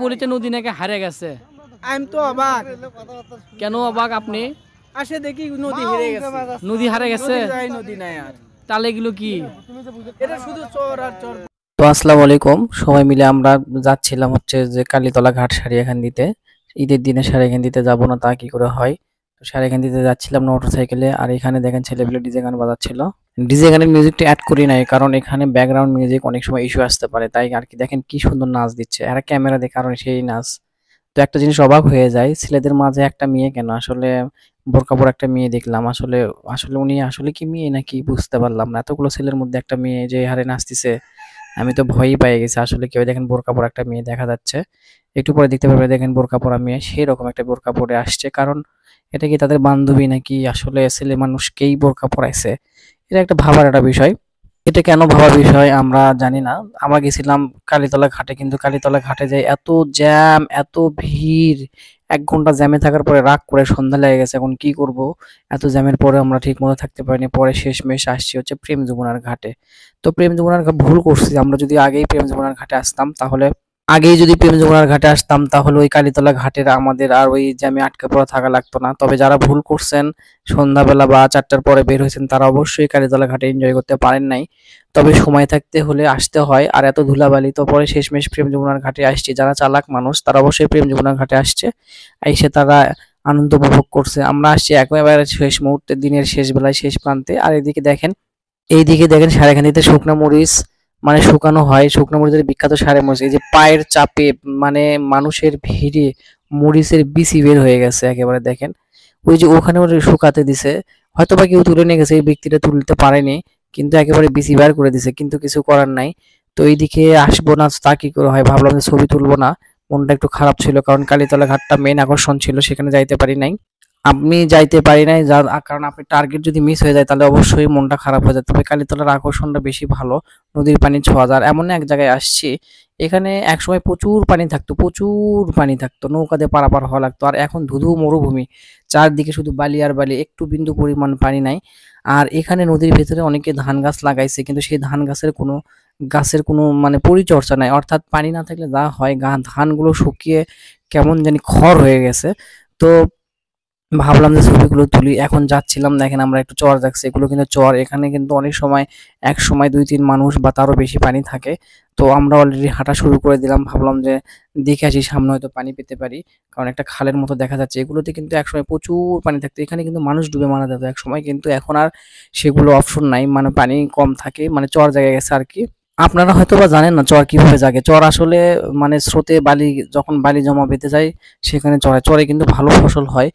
বলেছে নদী নাকি হারিয়ে গেছে। আমি তো অবাক। কেন অবাক আপনি? আসে দেখি নদী হেরে গেছে। নদী হারিয়ে গেছে? নদী নাই আর। তাহলে এগুলো কি? এটা শুধু চর আর চর। তো আসসালামু আলাইকুম, সবাই মিলে আমরা যাচ্ছিলাম হচ্ছে যে কালীতলা ঘাট সারিয়াখান দিতে। ঈদের দিনে সারিয়াখান দিতে যাবো না তা কি করে হয়। তো সারিয়াখান দিতে যাচ্ছিলাম মোটরসাইকেলে, আর এখানে দেখেন ছেলেগুলো ডিজে গান বাজাচ্ছিল। ডিজে গানের মিউজিকটা অ্যাড করি নাই, কারণ এখানে ব্যাকগ্রাউন্ড মিউজিক অনেক সময় ইস্যু আসতে পারে, তাই আর কি। দেখেন কি সুন্দর নাচ দিচ্ছে, এরা ক্যামেরা দেখে কারণ সেই নাচ। তো একটা জিনিস অবাক হয়ে যায়, ছেলেদের মাঝে একটা মেয়ে কেন, আসলে বোরকা পরা একটা মেয়ে দেখলাম। আসলে আসলে উনি আসলে কি মেয়ে নাকি বুঝতে পারলাম না। এতগুলো ছেলের মধ্যে একটা মেয়ে যে হারে নাচতেছে, আমি তো ভয়ই পেয়ে গেছি। আসলে কেউ দেখেন বোরকা পরা একটা মেয়ে দেখা যাচ্ছে, একটু পরে দেখতে পারবে দেখেন বোরকা পরা মেয়ে সেই রকম একটা বোরকা পরে আসছে। কারণ এটা কি তাদের বান্ধবী নাকি আসলে ছেলে মানুষকেই বোরকা পরাইছে, এটা একটা ভাবার একটা বিষয়। এটা কেন ভাবার বিষয় আমরা জানি না। আমরা গেছিলাম কালীতলা ঘাটে, কিন্তু কালীতলা ঘাটে যে এত জ্যাম, এত ভিড়, 1 ঘন্টা জ্যামে থাকার পরে রাগ করে সন্ধ্যা লেগে গেছে। এখন কি করব, এত জ্যামের পরে আমরা ঠিক মতো থাকতে পারিনি। পরে শেষমেশ আসছি হচ্ছে প্রেম যমুনার ঘাটে। তো প্রেম যমুনার ভুল করছি, আমরা যদি আগেই প্রেম যমুনার ঘাটে আসতাম তাহলে ওই কালীতলা ঘাটের আমাদের আর ওই জ্যামে আটকে পড়া থাকা লাগতো না। তবে যারা ভুল করছেন, সন্ধ্যাবেলা বা 4টার পরে বের হয়েছেন, তারা অবশ্যই কালীতলা ঘাটে এনজয় করতে পারেন নাই। তবে সময় থাকতে হলে আসতে হয়, আর এত ধুলাবালি। তো পরে শেষমেশ প্রেম যমুনার ঘাটে আসছি। যারা চালাক মানুষ তারা অবশ্যই প্রেম যমুনার ঘাটে আসছে, এসে তারা আনন্দ উপভোগ করছে। আমরা আসছি একেবারে শেষ মুহূর্তে, দিনের শেষ বেলায়, শেষ প্রান্তে। আর এইদিকে দেখেন সারেখানিতে শুকনা মরিচ মানে শুকানো হয়, শুকনো মরিচের বিখ্যাত সারে মরিচ। এই যে পায়ের চাপে মানে মানুষের ভিড়ে মরিচের বিচি বের হয়ে গেছে একেবারে। দেখেন ওই যে ওখানে ওরা শুকাতে দিছে, হয়তো বা কেউ তুলে নিয়ে গেছে, এই ব্যক্তিটা তুলতে পারেনি, কিন্তু একেবারে বিচি বের করে দিছে, কিন্তু কিছু করার নাই। তো এইদিকে আসবো না তা কি করে হয়, ভাবলাম যে ছবি তুলবো না। মনটা একটু খারাপ ছিল, কারণ কালীতলা ঘাটটা মেন আকর্ষণ ছিল, সেখানে যাইতে পারি নাই। আমি যাইতে পারি নাই কারণ আপনি টার্গেট যদি মিস হয়ে যায় তাহলে অবশ্যই মনটা খারাপ হয়ে যায়। তবে কালীতলার আকর্ষণটা বেশি ভালো, নদীর পানি ছোঁয়া যায়। এমন এক জায়গায় আসছি, এখানে একসময় প্রচুর পানি থাকতো, নৌকাতে পারাপার হওয়া লাগতো। আর এখন ধুধু মরুভূমি, চারদিকে শুধু বালি আর বালি, একটু বিন্দু পরিমাণ পানি নাই। আর এখানে নদীর ভেতরে অনেকে ধান গাছ লাগাইছে, কিন্তু সেই ধান গাছের কোনো মানে পরিচর্যা নাই। অর্থাৎ পানি না থাকলে যা হয়, ধানগুলো শুকিয়ে কেমন জানি খড় হয়ে গেছে। তো ভাবলাম যে ছবিগুলো তুলি। এখন যাচ্ছিলাম, দেখেন আমরা একটু চর দেখছি, এগুলো কিন্তু চর। এখানে কিন্তু অনেক সময় এক সময় 2-3 মানুষ বা তারও বেশি পানি থাকে। তো আমরা অলরেডি হাঁটা শুরু করে দিলাম, ভাবলাম যে দেখে আসি, সামনে হয়তো পানি পেতে পারি, কারণ একটা খালের মতো দেখা যাচ্ছে। এগুলোতে কিন্তু একসময় প্রচুর পানি থাকতো, এখানে কিন্তু মানুষ ডুবে মারা যেত এক সময়, কিন্তু এখন আর সেগুলো অপশন নাই, মানে পানি কম থাকে, মানে চর জায়গায় গেছে আর কি। আপনারা হয়তো বা জানেন না চর কিভাবে জাগে। চর আসলে মানে স্রোতে যখন বালি জমা বেঁধে যায় সেখানে চরে কিন্তু ভালো ফসল হয়,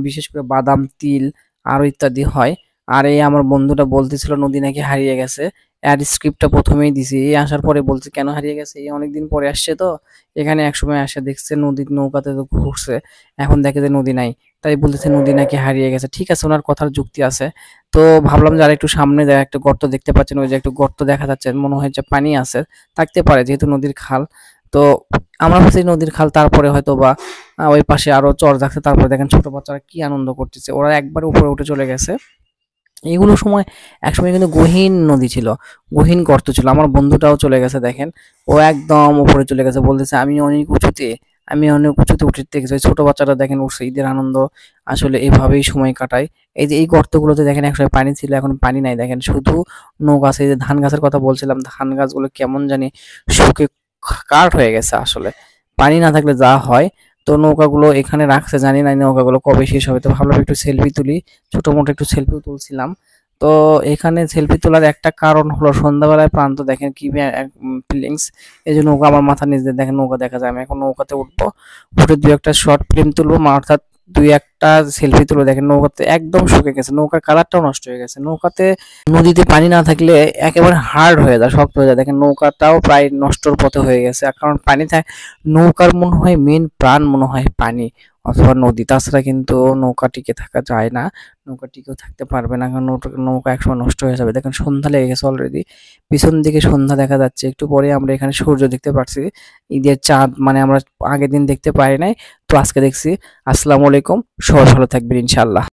বিশেষ করে বাদাম, তিল আরো ইত্যাদি হয়। আর এই আমার বন্ধুটা বলতেছিল নদী নাকি হারিয়ে গেছে। এর স্ক্রিপ্টটা প্রথমেই দিছি, এই আসার পরে বলছে কেন হারিয়ে গেছে, এই অনেকদিন পরে আসছে তো এখানে, একসময় আসে দেখছে নদীর নৌকাতে তো ঘুরছে, এখন দেখে যে নদী নাই, তাই বলতেছে নদী নাকি হারিয়ে গেছে। ঠিক আছে, ওনার কথার যুক্তি আছে। তো ভাবলাম যে আর একটু সামনে যায়, একটা গর্ত দেখতে পাচ্ছেন, ওই যে একটু গর্ত দেখা যাচ্ছে, মনে হয় যে পানি আছে, থাকতে পারে যেহেতু নদীর খাল। তো আমরা ভাবছি নদীর খাল, তারপরে হয়তো বা ওই পাশে আরো চর থাকছে। তারপরে দেখেন ছোট বাচ্চারা কি আনন্দ করতেছে, ওরা একবার উপরে উঠে চলে গেছে। এইগুলো একসময় কিন্তু গহীন নদী ছিল, গহীন গর্ত ছিল। আমার বন্ধুটাও চলে গেছে, দেখেন ও একদম উপরে চলে গেছে, বলতেছে আমি অনেক উঁচুতে উঠতে গেছি। ছোট বাচ্চারা দেখেন উঠছে, ঈদের আনন্দ আসলে এভাবেই সময় কাটায়। এই যে এই গর্তগুলোতে দেখেন একসময় পানি ছিল, এখন পানি নাই, দেখেন শুধু নৌকা আছে। এই যে ধান গাছের কথা বলছিলাম, ধান গাছগুলো কেমন জানি শুকে কাঠ হয়ে গেছে আসলে, পানি না থাকলে যা হয়। তো নৌকাগুলো এখানে রাখছে, জানি না নৌকাগুলো কবে শেষ হবে। তো ভাবলাম একটু সেলফি তুলি, ছোট মোটো একটু সেলফিও তুলছিলাম। তো এখানে সেলফি তোলার একটা কারণ হলো সন্ধ্যাবেলায় প্রান্ত দেখেন কি ফিলিংস। এই যে নৌকা আমার মাথার নিচে দেখেন নৌকা দেখা যায়, আমি এখন নৌকাতে উঠবো, উঠে 2-1টা শর্ট ফিল্ম তুলবো, অর্থাৎ 2-1টা সেলফি তুলবো। দেখেন নৌকাতে একদম শুকে গেছে, নৌকার কালারটাও নষ্ট হয়ে গেছে। নদীতে পানি না থাকলে একেবারে হার্ড হয়ে যায়, শক্ত হয়ে যায়। দেখেন নৌকাটাও প্রায় নষ্টর পথে হয়ে গেছে, কারণ পানি থাকে। নৌকার মনে হয় মেন প্রাণ মনে হয় পানি অথবা নদী, তাছাড়া কিন্তু নৌকা টিকে থাকা যায় না, নৌকা টিকেও থাকতে পারবে না, কারণ নৌকা একসময় নষ্ট হয়ে যাবে। দেখেন সন্ধ্যা লেগে গেছে অলরেডি, পিছন দিকে সন্ধ্যা দেখা যাচ্ছে। একটু পরে আমরা এখানে সূর্য দেখতে পাচ্ছি, ঈদের চাঁদ, মানে আমরা আগের দিন দেখতে পারি নাই, তো আজকে দেখছি। আসসালামু আলাইকুম, সবাই ভালো থাকবেন ইনশাআল্লাহ।